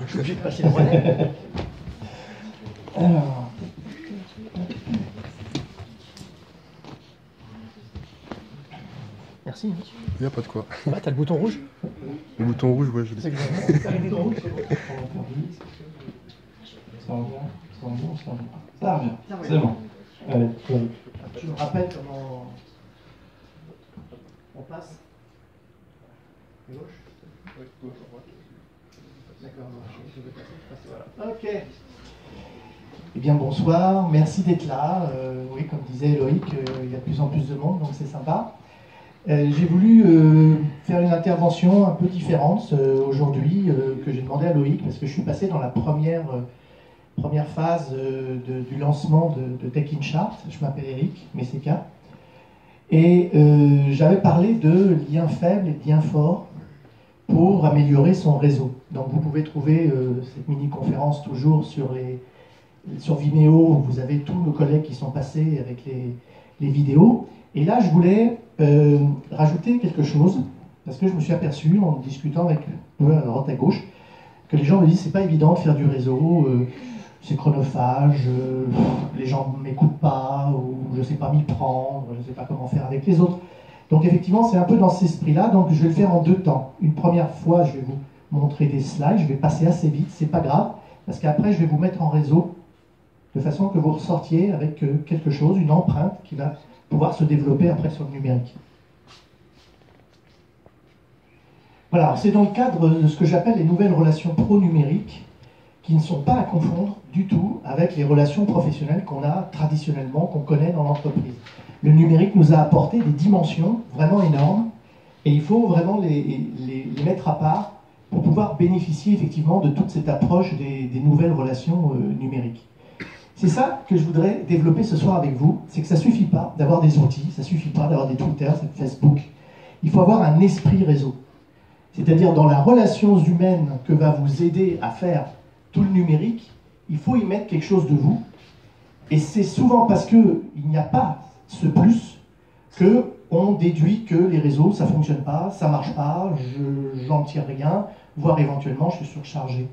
Je suis obligé de passer le relais. Alors. Merci. Il n'y a pas de quoi. Ah, t'as le bouton rouge? Le bouton rouge, ouais, je l'ai. C'est exact. T'as le bouton rouge, c'est bon. Ça revient, ça revient, ça revient. Ça revient, c'est bon. Allez, allez. Tu me rappelles comment on passe? À gauche? Oui, gauche, droite. D'accord, je vais passer. Voilà. Ok. Eh bien, bonsoir, merci d'être là. Oui, comme disait Loïc, il y a de plus en plus de monde, donc c'est sympa. J'ai voulu faire une intervention un peu différente aujourd'hui, que j'ai demandé à Loïc, parce que je suis passé dans la première phase du lancement de Tech in Chart. Je m'appelle Eric Messeka. Et j'avais parlé de liens faibles et de liens forts pour améliorer son réseau. Donc vous pouvez trouver cette mini-conférence toujours sur Vimeo. Vous avez tous nos collègues qui sont passés avec les vidéos. Et là, je voulais rajouter quelque chose, parce que je me suis aperçu, en discutant avec eux à droite à gauche, que les gens me disent c'est pas évident de faire du réseau, c'est chronophage, les gens ne m'écoutent pas, ou je ne sais pas m'y prendre, je ne sais pas comment faire avec les autres. Donc effectivement, c'est un peu dans cet esprit-là, donc je vais le faire en deux temps. Une première fois, je vais vous montrer des slides, je vais passer assez vite, c'est pas grave, parce qu'après, je vais vous mettre en réseau, de façon que vous ressortiez avec quelque chose, une empreinte qui va pouvoir se développer après sur le numérique. Voilà, c'est dans le cadre de ce que j'appelle les nouvelles relations pro-numériques, qui ne sont pas à confondre du tout avec les relations professionnelles qu'on a traditionnellement, qu'on connaît dans l'entreprise. Le numérique nous a apporté des dimensions vraiment énormes, et il faut vraiment les mettre à part pour pouvoir bénéficier effectivement de toute cette approche des nouvelles relations numériques. C'est ça que je voudrais développer ce soir avec vous, c'est que ça ne suffit pas d'avoir des outils, ça ne suffit pas d'avoir des Twitter, des Facebook. Il faut avoir un esprit réseau. C'est-à-dire dans la relation humaine que va vous aider à faire tout le numérique, il faut y mettre quelque chose de vous. Et c'est souvent parce qu'il n'y a pas ce plus qu'on déduit que les réseaux, ça ne fonctionne pas, ça ne marche pas, je n'en tire rien, voire éventuellement je suis surchargé.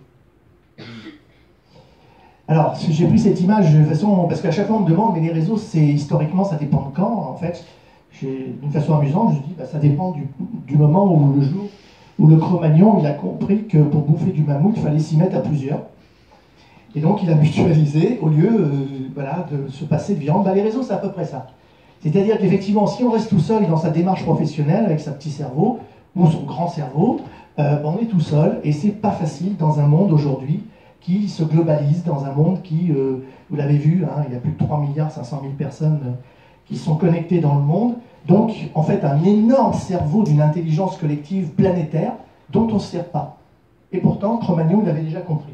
Alors, j'ai pris cette image de façon, parce qu'à chaque fois on me demande, mais les réseaux, historiquement, ça dépend de quand? En fait, d'une façon amusante, je dis, bah, ça dépend du moment où le jour où le Cro-Magnon, il a compris que pour bouffer du mammouth, il fallait s'y mettre à plusieurs. Et donc, il a mutualisé, au lieu voilà, de se passer de viande. Bah, les réseaux, c'est à peu près ça. C'est-à-dire qu'effectivement, si on reste tout seul dans sa démarche professionnelle, avec sa petit cerveau, ou son grand cerveau, on est tout seul, et c'est pas facile dans un monde aujourd'hui qui se globalise, dans un monde qui, vous l'avez vu, hein, il y a plus de 3,5 milliards personnes qui sont connectées dans le monde. Donc, en fait, un énorme cerveau d'une intelligence collective planétaire dont on ne se sert pas. Et pourtant, Cro-Magnon l'avait déjà compris.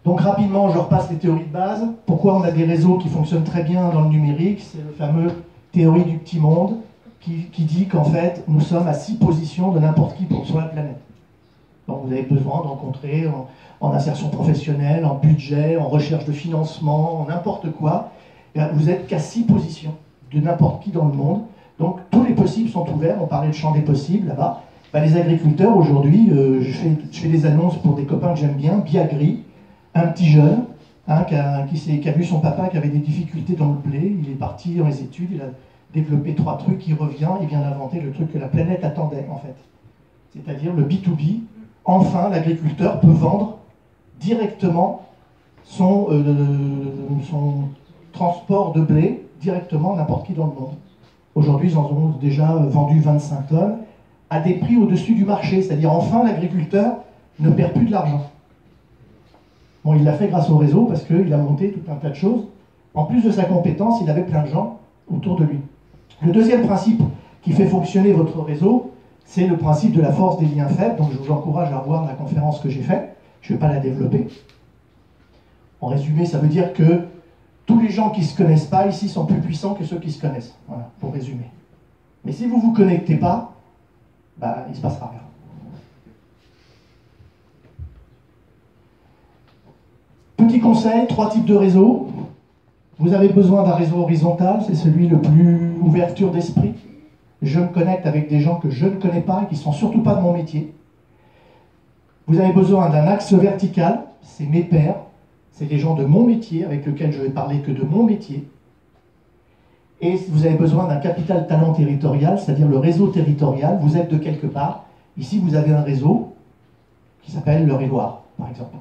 Donc, rapidement, je repasse les théories de base. Pourquoi on a des réseaux qui fonctionnent très bien dans le numérique? C'est le fameux théorie du petit monde qui dit qu'en fait, nous sommes à 6 positions de n'importe qui sur la planète. Donc vous avez besoin de rencontrer en insertion professionnelle, en budget, en recherche de financement, en n'importe quoi. Vous n'êtes qu'à 6 positions de n'importe qui dans le monde. Donc tous les possibles sont ouverts. On parlait de champ des possibles là-bas. Ben, les agriculteurs aujourd'hui, je fais des annonces pour des copains que j'aime bien, Biagri, un petit jeune hein, qui a vu son papa qui avait des difficultés dans le blé. Il est parti dans les études, il a développé 3 trucs, il revient, il vient d'inventer le truc que la planète attendait en fait. C'est-à-dire le B2B. Enfin, l'agriculteur peut vendre directement son transport de blé directement à n'importe qui dans le monde. Aujourd'hui, ils en ont déjà vendu 25 tonnes à des prix au-dessus du marché. C'est-à-dire, enfin, l'agriculteur ne perd plus de l'argent. Bon, il l'a fait grâce au réseau parce qu'il a monté tout un tas de choses. En plus de sa compétence, il avait plein de gens autour de lui. Le deuxième principe qui fait fonctionner votre réseau, c'est le principe de la force des liens faibles, donc je vous encourage à voir la conférence que j'ai faite, je ne vais pas la développer. En résumé, ça veut dire que tous les gens qui ne se connaissent pas ici sont plus puissants que ceux qui se connaissent, voilà, pour résumer. Mais si vous ne vous connectez pas, bah, il ne se passera rien. Petit conseil, 3 types de réseaux. Vous avez besoin d'un réseau horizontal, c'est celui le plus ouverture d'esprit. Je me connecte avec des gens que je ne connais pas et qui ne sont surtout pas de mon métier. Vous avez besoin d'un axe vertical, c'est mes pairs, c'est les gens de mon métier avec lesquels je vais parler que de mon métier. Et vous avez besoin d'un capital talent territorial, c'est-à-dire le réseau territorial. Vous êtes de quelque part. Ici, vous avez un réseau qui s'appelle l'Eure-et-Loir, par exemple.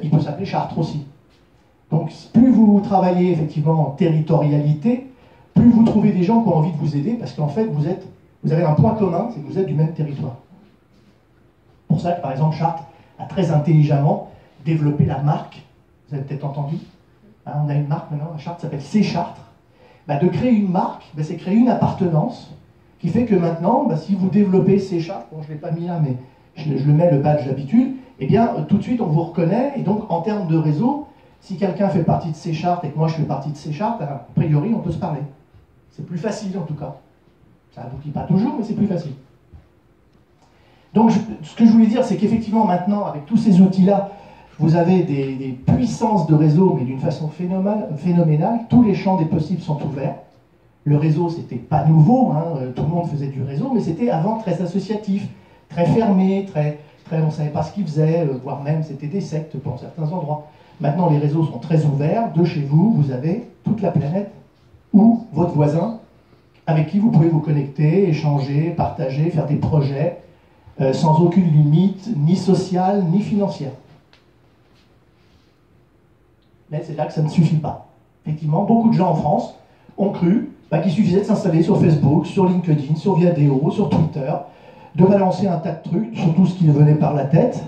Il peut s'appeler Chartres aussi. Donc, plus vous travaillez effectivement en territorialité, plus vous trouvez des gens qui ont envie de vous aider, parce qu'en fait, vous avez un point commun, c'est que vous êtes du même territoire. C'est pour ça que, par exemple, Chartres a très intelligemment développé la marque. Vous avez peut-être entendu. Hein, on a une marque maintenant à Chartres qui s'appelle C'est Chartres. De créer une marque, c'est créer une appartenance qui fait que maintenant, si vous développez ces Chartres, bon, je ne l'ai pas mis là, mais je le mets le badge d'habitude, eh bien, tout de suite, on vous reconnaît. Et donc, en termes de réseau, si quelqu'un fait partie de ces Chartres et que moi, je fais partie de ces Chartres, a priori, on peut se parler. C'est plus facile, en tout cas. Ça n'aboutit pas toujours, mais c'est plus facile. Donc, ce que je voulais dire, c'est qu'effectivement, maintenant, avec tous ces outils-là, vous avez des puissances de réseau, mais d'une façon phénoménale. Tous les champs des possibles sont ouverts. Le réseau, c'était pas nouveau, hein, tout le monde faisait du réseau, mais c'était avant très associatif, très fermé, on ne savait pas ce qu'ils faisaient, voire même c'était des sectes pour certains endroits. Maintenant, les réseaux sont très ouverts. De chez vous, vous avez toute la planète ou votre voisin avec qui vous pouvez vous connecter, échanger, partager, faire des projets sans aucune limite, ni sociale, ni financière. Mais c'est là que ça ne suffit pas. Effectivement, beaucoup de gens en France ont cru qu'il suffisait de s'installer sur Facebook, sur LinkedIn, sur Viadeo, sur Twitter, de balancer un tas de trucs, sur tout ce qui venait par la tête,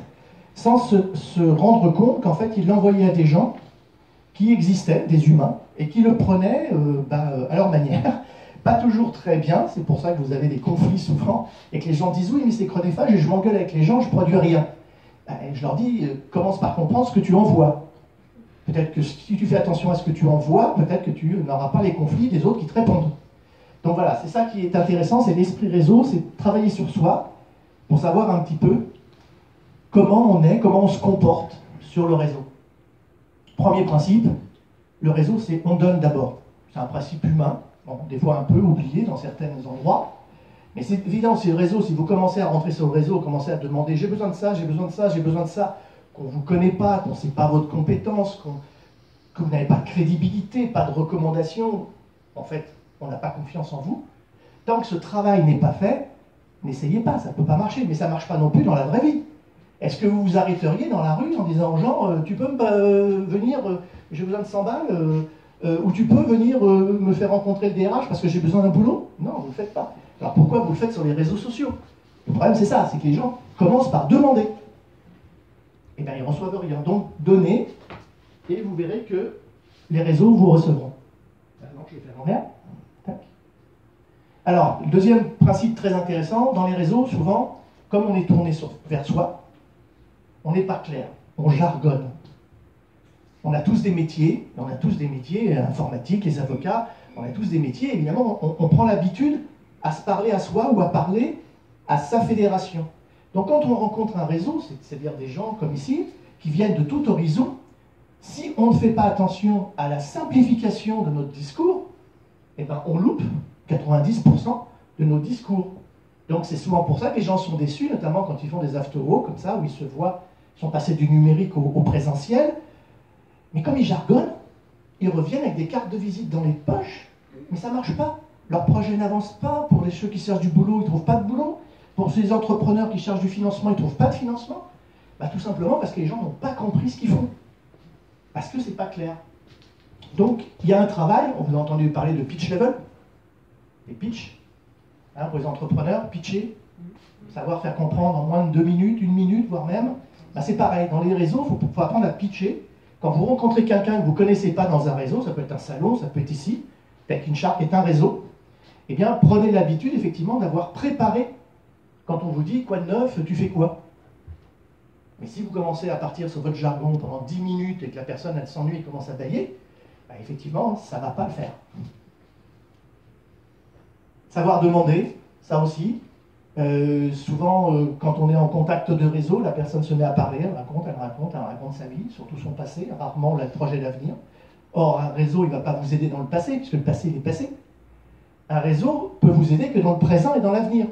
sans se rendre compte qu'en fait, il l'envoyait à des gens qui existaient, des humains, et qui le prenaient à leur manière. Pas toujours très bien, c'est pour ça que vous avez des conflits souvent, et que les gens disent « oui, mais c'est chronophage, et je m'engueule avec les gens, je ne produis rien ». Je leur dis « commence par comprendre ce que tu envoies ». Peut-être que si tu fais attention à ce que tu envoies, peut-être que tu n'auras pas les conflits des autres qui te répondent. Donc voilà, c'est ça qui est intéressant, c'est l'esprit réseau, c'est travailler sur soi pour savoir un petit peu comment on est, comment on se comporte sur le réseau. Premier principe, le réseau, c'est on donne d'abord. C'est un principe humain, bon, des fois un peu oublié dans certains endroits, mais c'est évident, si le réseau, si vous commencez à rentrer sur le réseau, commencez à demander j'ai besoin de ça, j'ai besoin de ça, j'ai besoin de ça, qu'on ne vous connaît pas, qu'on ne sait pas votre compétence, que vous n'avez pas de crédibilité, pas de recommandation, en fait, on n'a pas confiance en vous. Tant que ce travail n'est pas fait, n'essayez pas, ça ne peut pas marcher, mais ça ne marche pas non plus dans la vraie vie. Est-ce que vous vous arrêteriez dans la rue en disant aux gens tu peux venir, j'ai besoin de 100 balles, ou tu peux venir me faire rencontrer le DRH parce que j'ai besoin d'un boulot? Non, vous ne le faites pas. Alors pourquoi vous le faites sur les réseaux sociaux? Le problème c'est ça, c'est que les gens commencent par demander. Eh bien, ils ne reçoivent rien. Donc, donnez, et vous verrez que les réseaux vous recevront. Alors, je vais faire l'envers. Alors, le deuxième principe très intéressant, dans les réseaux, souvent, comme on est tourné vers soi, on n'est pas clair, on jargonne. On a tous des métiers, informatiques, les avocats, on a tous des métiers, évidemment, on prend l'habitude à se parler à soi ou à parler à sa fédération. Donc quand on rencontre un réseau, c'est-à-dire des gens comme ici, qui viennent de tout horizon, si on ne fait pas attention à la simplification de notre discours, eh ben on loupe 90% de nos discours. Donc c'est souvent pour ça que les gens sont déçus, notamment quand ils font des after-work comme ça, où ils se voient, ils sont passés du numérique au présentiel, mais comme ils jargonnent, ils reviennent avec des cartes de visite dans les poches, mais ça ne marche pas. Leur projet n'avance pas, pour ceux qui cherchent du boulot, ils ne trouvent pas de boulot. Pour ces entrepreneurs qui cherchent du financement, ils ne trouvent pas de financement. Tout simplement parce que les gens n'ont pas compris ce qu'ils font. Parce que ce n'est pas clair. Donc, il y a un travail, on vous a entendu parler de pitch level, les pitch, pour les entrepreneurs, pitcher, savoir faire comprendre en moins de 2 minutes, 1 minute, voire même. C'est pareil, dans les réseaux, il faut apprendre à pitcher. Quand vous rencontrez quelqu'un que vous ne connaissez pas dans un réseau, ça peut être un salon, ça peut être ici, peut-être qu'une charte est un réseau, eh bien, prenez l'habitude, effectivement, d'avoir préparé. Quand on vous dit « quoi de neuf, tu fais quoi ?» Mais si vous commencez à partir sur votre jargon pendant 10 minutes et que la personne elle s'ennuie et commence à bâiller, effectivement, ça ne va pas le faire. Savoir demander, ça aussi. Souvent, quand on est en contact de réseau, la personne se met à parler, elle raconte sa vie, surtout son passé, rarement le projet d'avenir. Or, un réseau, il ne va pas vous aider dans le passé, puisque le passé, il est passé. Un réseau peut vous aider que dans le présent et dans l'avenir.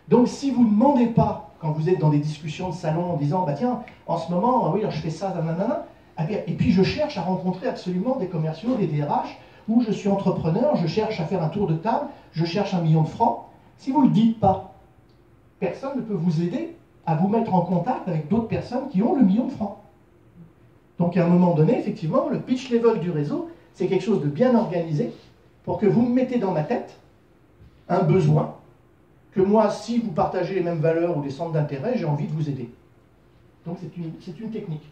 Donc si vous ne demandez pas quand vous êtes dans des discussions de salon en disant, bah tiens, en ce moment, oui, alors je fais ça, nanana, et puis je cherche à rencontrer absolument des commerciaux, des DRH, ou je suis entrepreneur, je cherche à faire un tour de table, je cherche 1 million de francs. Si vous ne le dites pas, personne ne peut vous aider à vous mettre en contact avec d'autres personnes qui ont le 1 million de francs. Donc à un moment donné, effectivement, le pitch level du réseau, c'est quelque chose de bien organisé pour que vous me mettez dans ma tête un besoin, que moi, si vous partagez les mêmes valeurs ou les centres d'intérêt, j'ai envie de vous aider. Donc c'est une technique.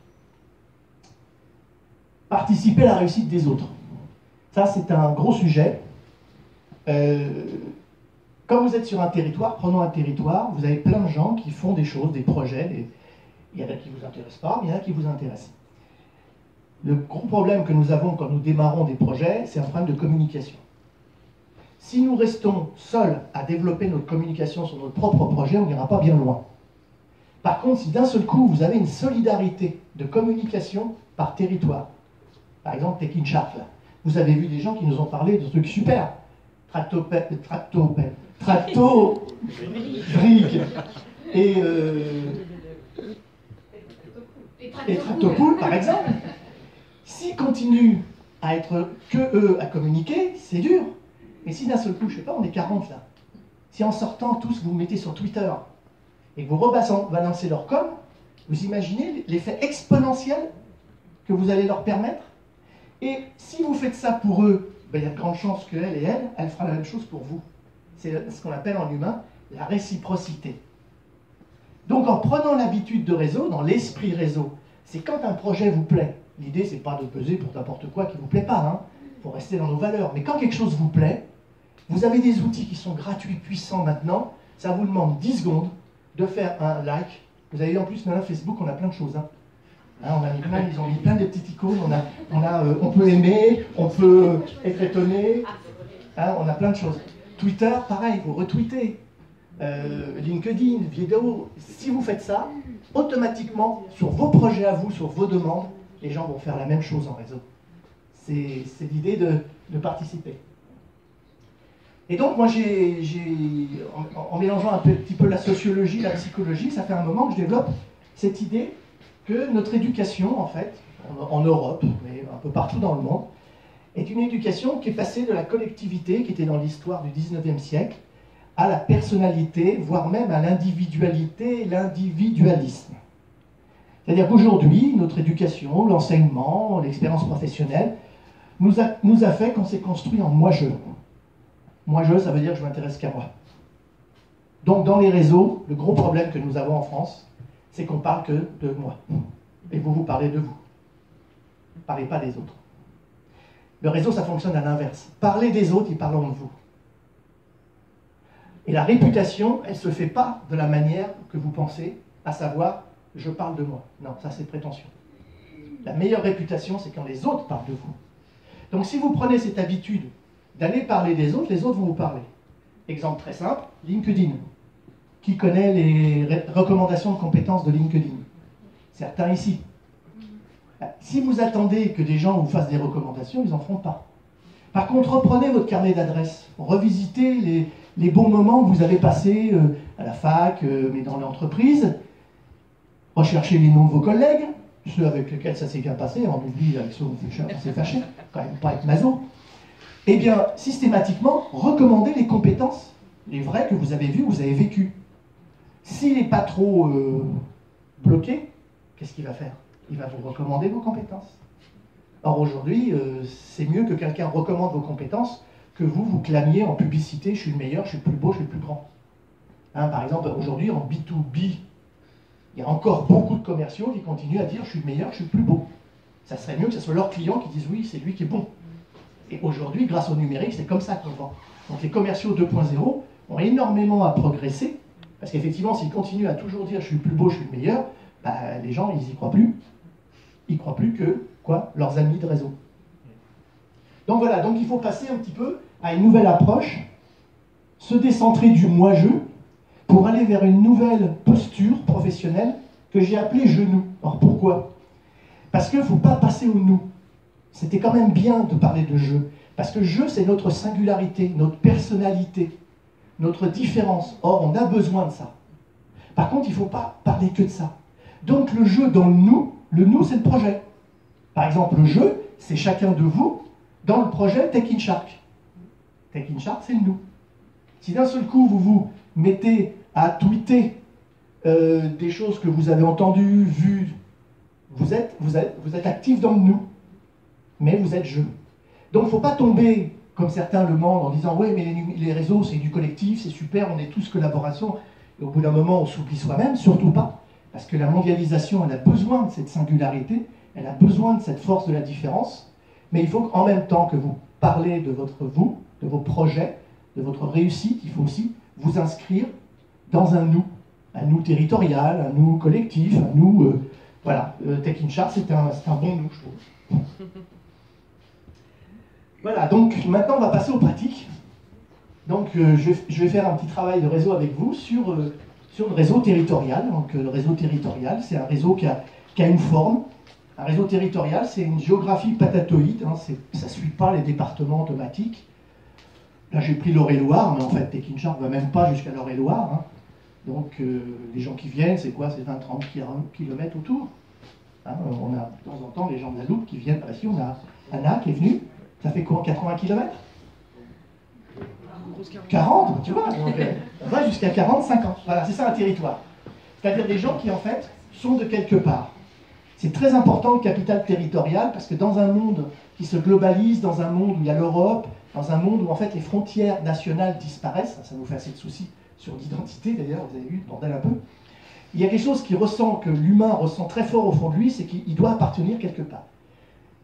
Participer à la réussite des autres. Ça, c'est un gros sujet. Quand vous êtes sur un territoire, prenons un territoire, vous avez plein de gens qui font des choses, des projets. Il y en a qui ne vous intéressent pas, mais il y en a qui vous intéressent. Le gros problème que nous avons quand nous démarrons des projets, c'est un problème de communication. Si nous restons seuls à développer notre communication sur notre propre projet, on n'ira pas bien loin. Par contre, si d'un seul coup, vous avez une solidarité de communication par territoire, par exemple Tekinchart, vous avez vu des gens qui nous ont parlé de trucs super. Tracto-brique et Tractopool, par exemple. S'ils continuent à être que eux à communiquer, c'est dur. Mais si d'un seul coup, je ne sais pas, on est 40 là, si en sortant tous vous mettez sur Twitter et que vous rebalancez leur com, vous imaginez l'effet exponentiel que vous allez leur permettre. Et si vous faites ça pour eux, ben, il y a de grandes chances qu'elle elle fera la même chose pour vous. C'est ce qu'on appelle en humain la réciprocité. Donc en prenant l'habitude de réseau, dans l'esprit réseau, c'est quand un projet vous plaît. L'idée, c'est pas de peser pour n'importe quoi qui ne vous plaît pas, hein. Faut rester dans nos valeurs. Mais quand quelque chose vous plaît, vous avez des outils qui sont gratuits, puissants maintenant. Ça vous demande 10 secondes de faire un like. Vous avez vu en plus, maintenant, Facebook, on a plein de choses. Hein. Hein, ils ont mis plein de petites icônes. On peut aimer, on peut être étonné. Hein, on a plein de choses. Twitter, pareil, vous retweetez. LinkedIn, vidéo. Si vous faites ça, automatiquement, sur vos projets à vous, sur vos demandes, les gens vont faire la même chose en réseau. C'est l'idée de participer. Et donc, moi, en mélangeant un petit peu la sociologie, la psychologie, ça fait un moment que je développe cette idée que notre éducation, en fait, en Europe, mais un peu partout dans le monde, est une éducation qui est passée de la collectivité, qui était dans l'histoire du 19e siècle, à la personnalité, voire même à l'individualité et l'individualisme. C'est-à-dire qu'aujourd'hui, notre éducation, l'enseignement, l'expérience professionnelle, nous a fait qu'on s'est construit en moi-je. Moi-je, ça veut dire que je m'intéresse qu'à moi. Donc dans les réseaux, le gros problème que nous avons en France, c'est qu'on parle que de moi. Et vous parlez de vous. Ne parlez pas des autres. Le réseau, ça fonctionne à l'inverse. Parlez des autres, ils parlent de vous. Et la réputation, elle ne se fait pas de la manière que vous pensez, à savoir, je parle de moi. Non, ça c'est prétentieux. La meilleure réputation, c'est quand les autres parlent de vous. Donc si vous prenez cette habitude d'aller parler des autres vont vous parler. Exemple très simple, LinkedIn. Qui connaît les recommandations de compétences de LinkedIn? Certains ici. Si vous attendez que des gens vous fassent des recommandations, ils n'en feront pas. Par contre, reprenez votre carnet d'adresses, revisitez les bons moments que vous avez passés à la fac, mais dans l'entreprise, recherchez les noms de vos collègues, ceux avec lesquels ça s'est bien passé, on oublie avec ceux où on s'est fâché, quand même pas être maso. Eh bien, systématiquement, recommandez les compétences, les vraies que vous avez vues, que vous avez vécues. S'il n'est pas trop bloqué, qu'est-ce qu'il va faire? Il va vous recommander vos compétences. Or aujourd'hui, c'est mieux que quelqu'un recommande vos compétences que vous clamiez en publicité, je suis le meilleur, je suis le plus beau, je suis le plus grand. Hein, par exemple, aujourd'hui, en B2B, il y a encore beaucoup de commerciaux qui continuent à dire je suis le meilleur, je suis le plus beau. Ça serait mieux que ce soit leurs clients qui disent oui, c'est lui qui est bon. Et aujourd'hui, grâce au numérique, c'est comme ça qu'on vend. Donc les commerciaux 2.0 ont énormément à progresser, parce qu'effectivement, s'ils continuent à toujours dire je suis le plus beau, je suis le meilleur, bah, les gens, ils n'y croient plus. Ils ne croient plus que, quoi, leurs amis de réseau. Donc voilà, donc il faut passer un petit peu à une nouvelle approche, se décentrer du moi-je, pour aller vers une nouvelle posture professionnelle que j'ai appelée je nous. Alors pourquoi? Parce qu'il ne faut pas passer au nous. C'était quand même bien de parler de je. Parce que je, c'est notre singularité, notre personnalité, notre différence. Or, on a besoin de ça. Par contre, il ne faut pas parler que de ça. Donc le jeu dans le nous c'est le projet. Par exemple, le jeu, c'est chacun de vous dans le projet Tech in Shark. Tech in Shark, c'est le nous. Si d'un seul coup, vous vous mettez à tweeter des choses que vous avez entendues, vues, vous êtes actif dans le nous. Mais vous êtes jeu. Donc il ne faut pas tomber, comme certains le mentent, en disant « oui, mais les réseaux, c'est du collectif, c'est super, on est tous collaboration ». Et au bout d'un moment, on s'oublie soi-même, surtout pas. Parce que la mondialisation, elle a besoin de cette singularité, elle a besoin de cette force de la différence. Mais il faut qu'en même temps que vous parlez de votre vous, de vos projets, de votre réussite, il faut aussi vous inscrire dans un nous territorial, un nous collectif, un nous... voilà, Tech in Shark, c'est un bon nous, je trouve. Voilà, donc maintenant on va passer aux pratiques. Donc je vais faire un petit travail de réseau avec vous sur le réseau territorial. Donc le réseau territorial, c'est un réseau qui a une forme. Un réseau territorial, c'est une géographie patatoïde, hein, ça ne suit pas les départements automatiques. Là j'ai pris l'Eure-et-Loire, mais en fait Tech in Shark ne va même pas jusqu'à l'Eure-et-Loire. Hein. Donc les gens qui viennent, c'est quoi? C'est 20-30 km autour. Hein, on a de temps en temps les gens de la Loupe qui viennent. Ici on a Anna qui est venue. Ça fait quoi, 80 km? 40, tu vois, donc, on va jusqu'à 40, 50. Voilà, c'est ça un territoire. C'est-à-dire des gens qui, en fait, sont de quelque part. C'est très important le capital territorial, parce que dans un monde qui se globalise, dans un monde où il y a l'Europe, dans un monde où, en fait, les frontières nationales disparaissent, ça nous fait assez de soucis sur l'identité, d'ailleurs, vous avez vu, le bordel un peu, il y a quelque chose que l'humain ressent très fort au fond de lui, c'est qu'il doit appartenir quelque part.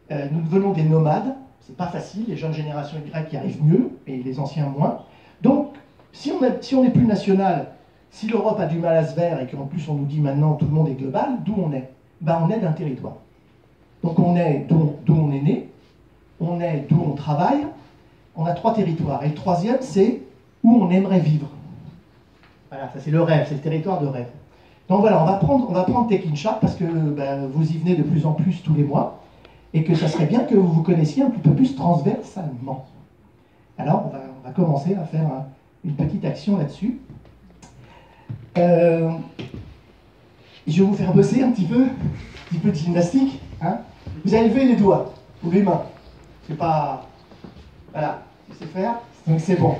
Nous devenons des nomades. C'est pas facile, les jeunes générations Y y arrivent mieux, et les anciens moins. Donc, si on n'est plus national, si l'Europe a du mal à se faire, et qu'en plus on nous dit maintenant tout le monde est global, d'où on est? Ben, on est d'un territoire. Donc on est d'où on est né, on est d'où on travaille, on a 3 territoires. Et le troisième, c'est où on aimerait vivre. Voilà, ça c'est le rêve, c'est le territoire de rêve. Donc voilà, on va prendre Tech in Shark, parce que ben, vous y venez de plus en plus tous les mois, et que ça serait bien que vous vous connaissiez un petit peu plus transversalement. Alors, on va commencer à faire une petite action là-dessus. Je vais vous faire bosser un petit peu de gymnastique. Hein. Vous allez lever les doigts, ou les mains. C'est pas... Voilà, tu sais faire, donc c'est bon.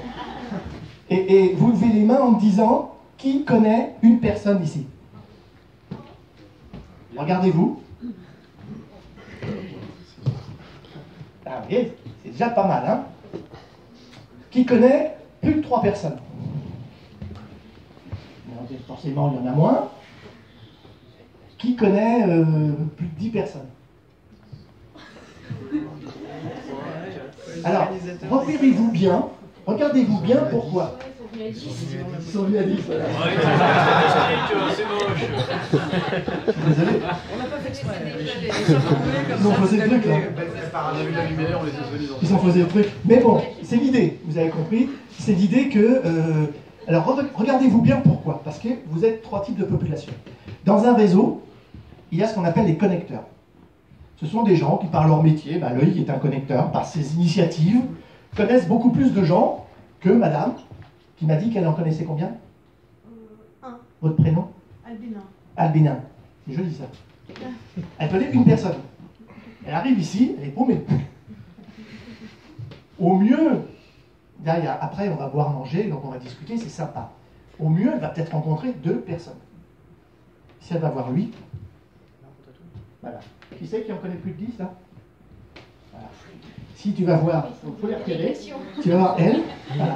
Et vous levez les mains en me disant, qui connaît une personne ici? Regardez-vous. Ah, vous voyez, c'est déjà pas mal, hein? Qui connaît plus de 3 personnes? Forcément, il y en a moins. Qui connaît plus de 10 personnes? Alors, repérez-vous bien, regardez-vous bien pourquoi. Ils sont venus à 10, voilà. C'est moche. Désolé. On n'a pas fait exprès. Ils ont posé le truc, là. Ils ont posé le truc. Mais bon, c'est l'idée, vous avez compris. C'est l'idée que... alors, regardez-vous bien pourquoi. Parce que vous êtes 3 types de population. Dans un réseau, il y a ce qu'on appelle les connecteurs. Ce sont des gens qui, par leur métier, Loïc est un connecteur, par ses initiatives, connaissent beaucoup plus de gens que madame, qui m'a dit qu'elle en connaissait combien? 1. Votre prénom? Albina. Albina. C'est joli ça. Elle connaît une personne. Elle arrive ici, elle est paumée. Au mieux, derrière, après on va boire, manger, donc on va discuter, c'est sympa. Au mieux, elle va peut-être rencontrer 2 personnes. Si elle va voir lui, voilà. Qui c'est qui en connaît plus de 10 là? Voilà. Si tu vas voir, il faut les repérer, tu vas voir elle. Voilà.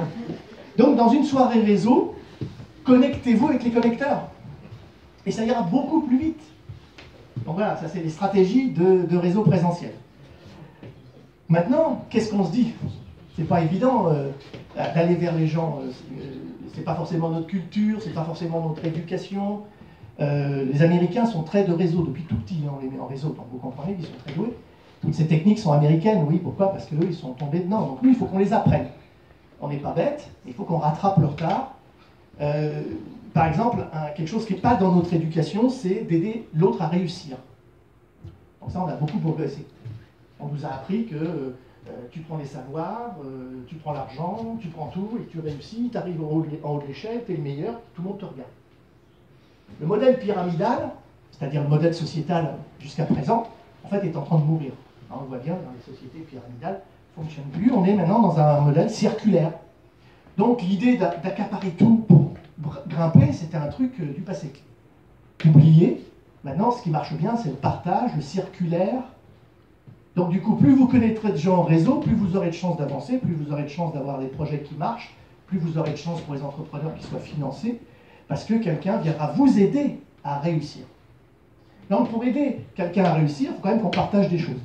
Donc dans une soirée réseau, connectez-vous avec les connecteurs. Et ça ira beaucoup plus vite. Donc voilà, ça c'est les stratégies de réseau présentiel. Maintenant, qu'est-ce qu'on se dit? C'est pas évident d'aller vers les gens. C'est pas forcément notre culture, c'est pas forcément notre éducation. Les Américains sont très de réseau depuis tout petit, hein, on les met en réseau, donc vous comprenez, ils sont très doués. Toutes ces techniques sont américaines, oui, pourquoi? Parce qu'eux, ils sont tombés dedans. Donc nous, il faut qu'on les apprenne. On n'est pas bête, il faut qu'on rattrape le retard. Par exemple, quelque chose qui n'est pas dans notre éducation, c'est d'aider l'autre à réussir. Donc ça, on a beaucoup progressé. On nous a appris que tu prends les savoirs, tu prends l'argent, tu prends tout, et tu réussis, tu arrives en haut de l'échelle, tu es le meilleur, tout le monde te regarde. Le modèle pyramidal, c'est-à-dire le modèle sociétal jusqu'à présent, en fait, est en train de mourir. Alors, on le voit bien dans les sociétés pyramidales, ne fonctionnent plus. On est maintenant dans un modèle circulaire. Donc, l'idée d'accaparer tout pour grimper, c'était un truc du passé. Oublié. Maintenant, ce qui marche bien, c'est le partage, le circulaire. Donc, du coup, plus vous connaîtrez de gens en réseau, plus vous aurez de chances d'avancer, plus vous aurez de chances d'avoir des projets qui marchent, plus vous aurez de chances pour les entrepreneurs qui soient financés, parce que quelqu'un viendra vous aider à réussir. Donc, pour aider quelqu'un à réussir, il faut quand même qu'on partage des choses.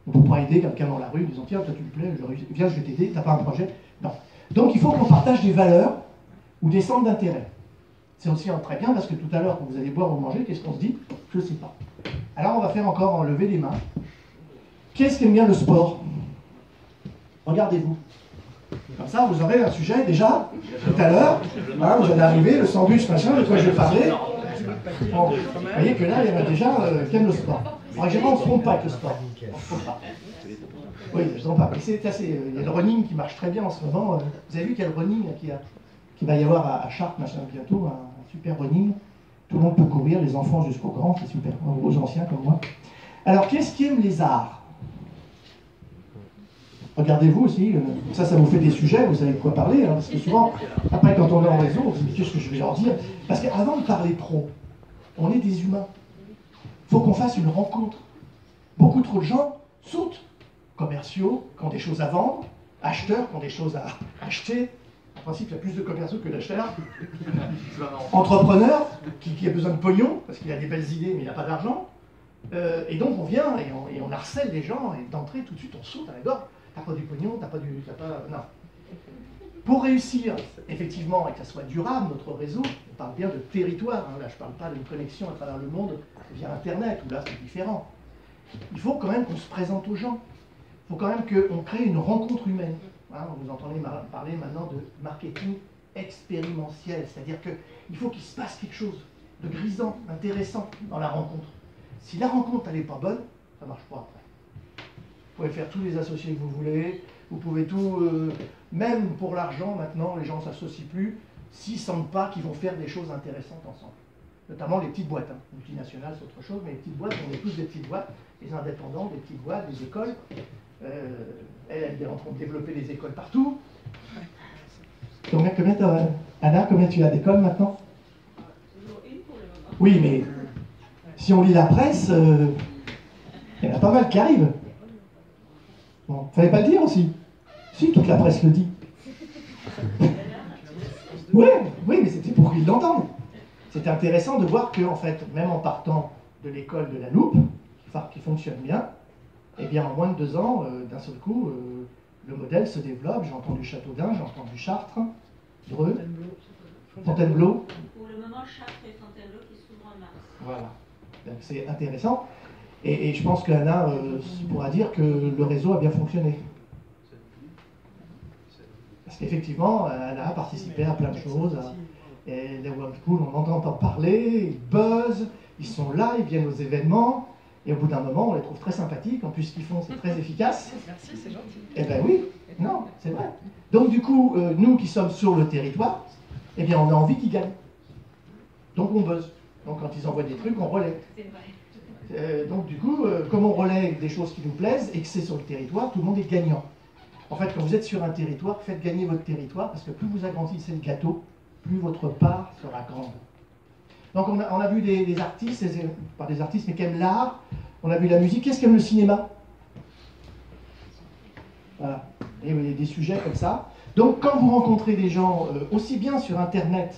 On ne peut pas aider quelqu'un dans la rue en disant « Tiens, toi tu me plais, viens, je vais t'aider, tu n'as pas un projet ?» Non. Donc, il faut qu'on partage des valeurs ou des centres d'intérêt. C'est aussi très bien parce que tout à l'heure, quand vous allez boire ou manger, qu'est-ce qu'on se dit? Je ne sais pas. Alors, on va faire encore enlever les mains. Qui est-ce qui aime bien le sport? Regardez-vous. Comme ça, vous aurez un sujet déjà, tout à l'heure. Hein, vous allez arriver, le sandwich, machin, de quoi je vais parler. Bon, vous voyez que là, il y en a déjà qui aiment le sport. En général, on ne se trompe pas avec le sport. On ne se trompe pas. Oui, je ne trompe pas. Mais c'est assez. Il y a le running qui marche très bien en ce moment. Vous avez vu qu'il y a le running qui va y avoir à Chartres, machin, bientôt, un super running. Tout le monde peut courir, les enfants jusqu'aux grands, c'est super. Aux anciens comme moi. Alors, qu'est-ce qui aime les arts? Regardez-vous aussi, ça vous fait des sujets, vous savez de quoi parler, hein, parce que souvent, après quand on est en réseau, on se dit qu'est-ce que je vais leur dire? Parce qu'avant de parler pro, on est des humains. Il faut qu'on fasse une rencontre. Beaucoup trop de gens sautent. Commerciaux qui ont des choses à vendre, acheteurs qui ont des choses à acheter. En principe, il y a plus de commerciaux que d'acheteurs. Entrepreneurs qui a besoin de pognon, parce qu'il a des belles idées, mais il n'a pas d'argent. Et donc on vient et on harcèle les gens, et d'entrée, tout de suite, on saute à la gorge. T'as pas du pognon, non. Pour réussir, effectivement, et que ça soit durable, notre réseau, on parle bien de territoire, hein, là je ne parle pas d'une connexion à travers le monde via Internet, où là c'est différent. Il faut quand même qu'on se présente aux gens. Il faut quand même qu'on crée une rencontre humaine. Hein, vous entendez parler maintenant de marketing expérimentiel, c'est-à-dire qu'il faut qu'il se passe quelque chose de grisant, intéressant dans la rencontre. Si la rencontre n'est pas bonne, ça ne marche pas après. Vous pouvez faire tous les associés que vous voulez, vous pouvez tout, même pour l'argent maintenant, les gens ne s'associent plus s'ils ne sentent pas qu'ils vont faire des choses intéressantes ensemble. Notamment les petites boîtes, hein. Multinationales c'est autre chose, mais les petites boîtes, on est tous des petites boîtes, les indépendants, des petites boîtes, des écoles. Elle est en train de développer des écoles partout. Anna, combien tu as d'écoles maintenant? Oui, mais si on lit la presse, il y en a pas mal qui arrivent. Bon, fallait pas le dire aussi. Si, toute la presse le dit. Oui, mais c'était pour qu'ils l'entendent. C'est intéressant de voir que, en fait, même en partant de l'école de la Loupe, qui fonctionne bien, eh bien, en moins de 2 ans, d'un seul coup, le modèle se développe. J'ai entendu Châteaudun, j'ai entendu Chartres, Dreux, Fontainebleau. Pour le moment, Chartres et Fontainebleau qui s'ouvrent en mars. Voilà. Donc, c'est intéressant. Et je pense qu'Anna pourra dire que le réseau a bien fonctionné. Parce qu'effectivement, Anna a participé à plein de choses. Et les World School, on entend parler, ils buzzent, ils sont là, ils viennent aux événements. Et au bout d'un moment, on les trouve très sympathiques. En plus, ce qu'ils font, c'est très efficace. Merci, c'est gentil. Eh bien oui, non, c'est vrai. Donc du coup, nous qui sommes sur le territoire, eh bien on a envie qu'ils gagnent. Donc on buzz. Donc quand ils envoient des trucs, on relaie. C'est vrai. Donc du coup, comme on relaie des choses qui nous plaisent et que c'est sur le territoire, tout le monde est gagnant. En fait, quand vous êtes sur un territoire, faites gagner votre territoire, parce que plus vous agrandissez le gâteau, plus votre part sera grande. Donc on a vu des artistes, pas des artistes, mais qui aiment l'art, on a vu la musique. Qu'est-ce qu'aime le cinéma? Voilà, et des sujets comme ça. Donc quand vous rencontrez des gens, aussi bien sur Internet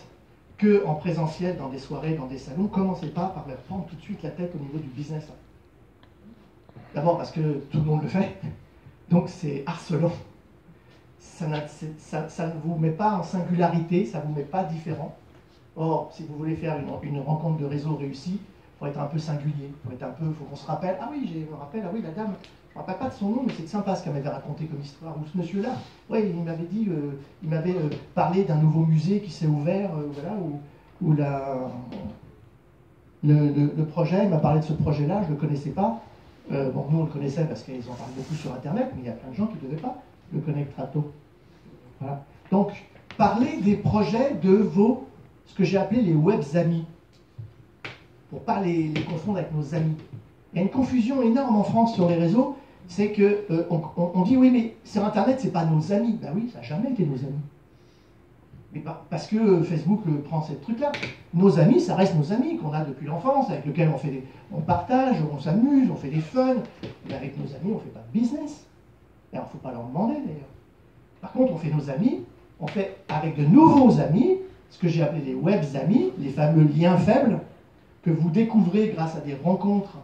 qu'en présentiel, dans des soirées, dans des salons, commencez pas par leur prendre tout de suite la tête au niveau du business. D'abord parce que tout le monde le fait, donc c'est harcelant. Ça ne vous met pas en singularité, ça ne vous met pas différent. Or, si vous voulez faire une rencontre de réseau réussie, il faut être un peu singulier, il faut qu'on se rappelle, ah oui, je me rappelle, ah oui, la dame, je ne me rappelle pas de son nom, mais c'est sympa ce qu'elle m'avait raconté comme histoire. Ou ce monsieur-là, ouais, il m'avait dit, il m'avait parlé d'un nouveau musée qui s'est ouvert, voilà, où le projet, il m'a parlé de ce projet-là, je ne le connaissais pas. Bon, nous on le connaissait parce qu'ils en parlent beaucoup sur Internet, mais il y a plein de gens qui ne devaient pas le connaître très tôt. Voilà. Donc, parlez des projets de ce que j'ai appelé les web amis. pour ne pas les confondre avec nos amis. Il y a une confusion énorme en France sur les réseaux, c'est que on dit oui, mais sur Internet, c'est pas nos amis. Ben oui, ça n'a jamais été nos amis. Mais parce que Facebook prend ce truc-là. Nos amis, ça reste nos amis qu'on a depuis l'enfance, avec lesquels on partage, on s'amuse, on fait des fun. Mais avec nos amis, on ne fait pas de business. Et il ne faut pas leur demander d'ailleurs. Par contre, on fait nos amis, on fait avec de nouveaux amis, ce que j'ai appelé les web amis, les fameux liens faibles, que vous découvrez grâce à des rencontres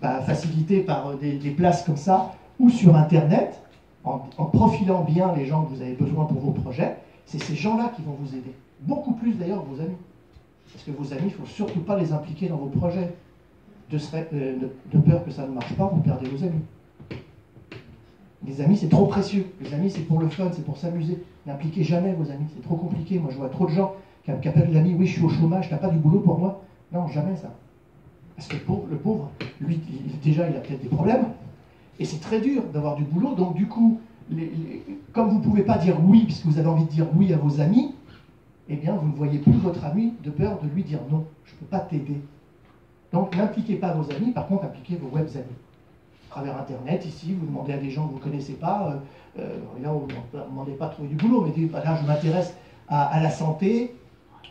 facilitées par des places comme ça, ou sur Internet, en profilant bien les gens que vous avez besoin pour vos projets. C'est ces gens-là qui vont vous aider. Beaucoup plus d'ailleurs que vos amis. Parce que vos amis, il ne faut surtout pas les impliquer dans vos projets. De peur que ça ne marche pas, vous perdez vos amis. Les amis, c'est trop précieux. Les amis, c'est pour le fun, c'est pour s'amuser. N'impliquez jamais vos amis, c'est trop compliqué. Moi, je vois trop de gens qui appellent l'ami, oui, je suis au chômage, t'as pas du boulot pour moi? Non, jamais ça. Parce que le pauvre, lui, déjà, il a peut-être des problèmes. Et c'est très dur d'avoir du boulot. Donc, du coup, comme vous ne pouvez pas dire oui, puisque vous avez envie de dire oui à vos amis, eh bien, vous ne voyez plus votre ami de peur de lui dire non, je ne peux pas t'aider. Donc, n'impliquez pas vos amis, par contre, impliquez vos web amis. À travers Internet, ici, vous demandez à des gens que vous ne connaissez pas, là, vous ne demandez pas de trouver du boulot, mais dites, là, je m'intéresse à la santé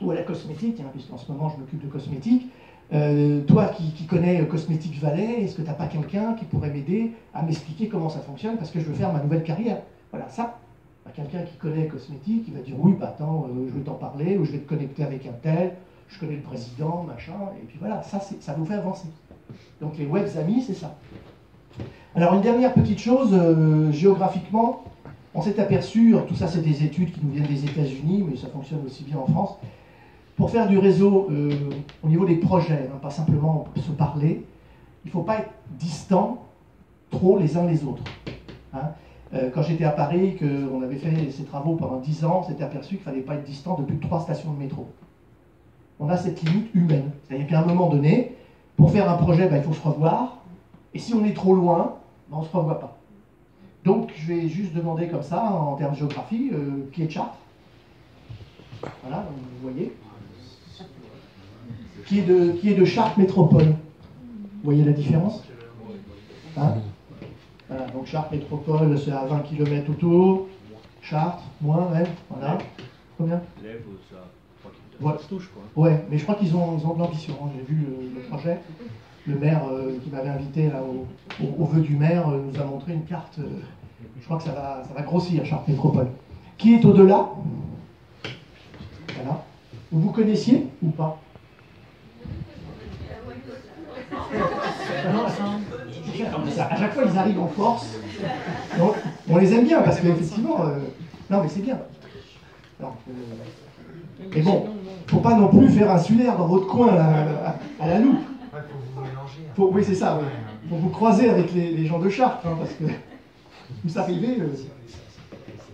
ou à la cosmétique, hein, puisqu'en ce moment, je m'occupe de cosmétique. Toi qui connais Cosmétique Valais, est-ce que tu n'as pas quelqu'un qui pourrait m'aider à m'expliquer comment ça fonctionne parce que je veux faire ma nouvelle carrière? Voilà, ça. Quelqu'un qui connaît Cosmétique, il va dire oui, attends, je vais t'en parler, ou je vais te connecter avec un tel, je connais le président, machin, et puis voilà, ça vous fait avancer. Donc les web amis, c'est ça. Alors une dernière petite chose, géographiquement, on s'est aperçu, tout ça c'est des études qui nous viennent des États-Unis, mais ça fonctionne aussi bien en France. Pour faire du réseau au niveau des projets, hein, pas simplement se parler, il ne faut pas être distant trop les uns les autres. Hein. Quand j'étais à Paris, qu'on avait fait ces travaux pendant 10 ans, on s'était aperçu qu'il ne fallait pas être distant de plus de 3 stations de métro. On a cette limite humaine. C'est-à-dire qu'à un moment donné, pour faire un projet, il faut se revoir, et si on est trop loin, on ne se revoit pas. Donc je vais juste demander comme ça, en termes de géographie, qui est de Chartres. Voilà, donc vous voyez. Qui est de Chartres Métropole. Vous voyez la différence? Hein? Voilà, donc Chartres Métropole, c'est à 20 km autour. Chartres, moins, ouais, voilà. Combien? Ouais. Ouais, mais je crois qu'ils ont de l'ambition. Hein. J'ai vu le projet. Le maire qui m'avait invité là, au vœu du maire nous a montré une carte. Je crois que ça va grossir, Chartres Métropole. Qui est au-delà? Voilà. Vous connaissiez ou pas? À chaque fois, ils arrivent en force. Donc, on les aime bien parce qu'effectivement, non, mais c'est bien. Mais bon, faut pas non plus faire insulaire dans votre coin à la loupe. Oui, c'est ça. Il faut vous croiser avec les gens de Chartres, hein, parce que vous arrivez.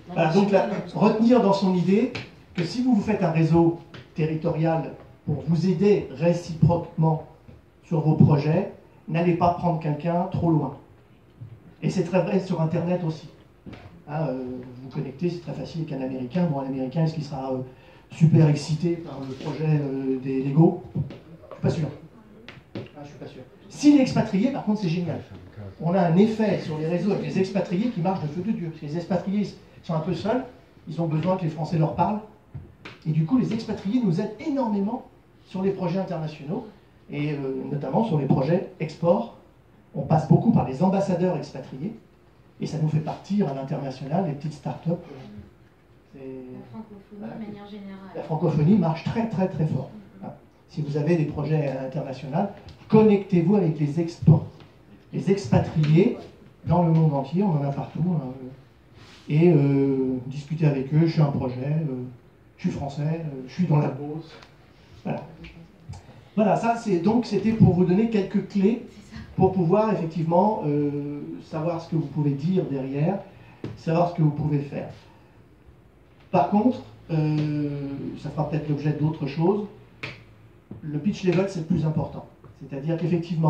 Voilà, donc là, retenir dans son idée que si vous faites un réseau territorial pour vous aider réciproquement sur vos projets, n'allez pas prendre quelqu'un trop loin. Et c'est très vrai sur Internet aussi. Hein, vous connectez, c'est très facile avec un Américain. Bon, un Américain, est-ce qu'il sera super excité par le projet des Lego? Je suis pas sûr. Ah, je suis pas sûr. S'il est expatrié, par contre, c'est génial. On a un effet sur les réseaux avec les expatriés qui marche de feu de Dieu. Parce que les expatriés sont un peu seuls, ils ont besoin que les Français leur parlent. Et du coup, les expatriés nous aident énormément sur les projets internationaux, et notamment sur les projets export. On passe beaucoup par les ambassadeurs expatriés, et ça nous fait partir à l'international, les petites start-up. La francophonie, de manière générale. La francophonie marche très très très fort. Si vous avez des projets internationaux, connectez-vous avec les exports. Les expatriés dans le monde entier, on en a partout. Hein, et discutez avec eux, je suis un projet, je suis français, je suis dans la Beauce. Voilà. Voilà, ça c'était pour vous donner quelques clés pour pouvoir effectivement savoir ce que vous pouvez dire derrière, savoir ce que vous pouvez faire. Par contre, ça fera peut-être l'objet d'autres choses, le pitch level c'est le plus important. C'est-à-dire qu'effectivement,